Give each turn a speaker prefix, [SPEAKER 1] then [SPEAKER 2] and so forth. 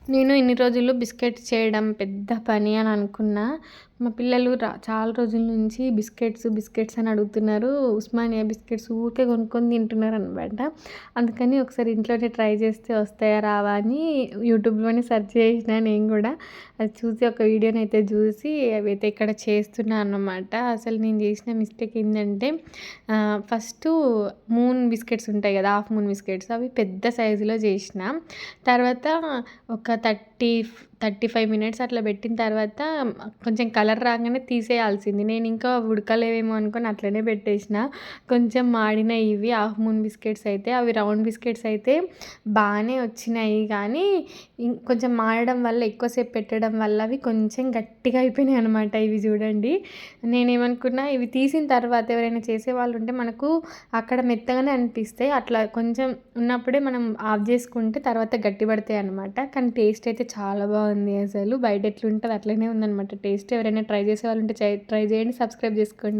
[SPEAKER 1] నేను ఇన్ని రోజులు బిస్కెట్స్ చేయడం పెద్ద పని అని అనుకున్నా. మా పిల్లలు చాలా రోజుల నుంచి బిస్కెట్స్ అని అడుగుతున్నారు. ఉస్మానియా బిస్కెట్స్ ఊరికే కొనుక్కొని తింటున్నారనమాట. అందుకని ఒకసారి ఇంట్లోనే ట్రై చేస్తే వస్తాయా రావా అని యూట్యూబ్‌లోనే సెర్చ్ చేసినా నేను గూడా. అది చూసి ఒక వీడియోనైతే చూసి అవైతే ఇక్కడ చేస్తున్నా అన్నమాట. అసలు నేను చేసిన మిస్టేక్ ఏందంటే ఫస్టు మూన్ బిస్కెట్స్ ఉంటాయి గదా! హాఫ్ మూన్ బిస్కెట్స్ అవి పెద్ద సైజులో చేసిన. తర్వాత ఒక 35 మినిట్స్ అట్లా పెట్టిన తర్వాత కొంచెం కలర్ రాగానే తీసేయాల్సింది. నేనింకా ఉడకలేవేమో అనుకోని అట్లనే పెట్టేసిన. కొంచెం మాడినయి ఇవి హాఫ్ మూన్ బిస్కెట్స్ అయితే. అవి రౌండ్ బిస్కెట్స్ అయితే బానే వచ్చినాయి కానీ, కొంచెం మాడడం వల్ల ఎక్కువసేపు పెట్టడం వల్ల అవి కొంచెం గట్టిగా అయిపోయినాయనమాట. ఇవి చూడండి. నేనేమనుకున్నా ఇవి తీసిన తర్వాత ఎవరైనా చేసేవాళ్ళు ఉంటే మనకు అక్కడ మెత్తగానే అనిపిస్తాయి. అట్లా కొంచెం ఉన్నప్పుడే మనం ఆఫ్ చేసుకుంటే తర్వాత గట్టిపడతాయి అనమాట. కానీ టేస్ట్ అయితే చాలా బాగుంది అసలు. బయట ఎట్లుంటదో అట్లనే ఉందనమాట టేస్ట్. ఎవరైనా ట్రై చేసేవాళ్ళు ఉంటే ట్రై చేయండి. సబ్స్క్రైబ్ చేసుకోండి.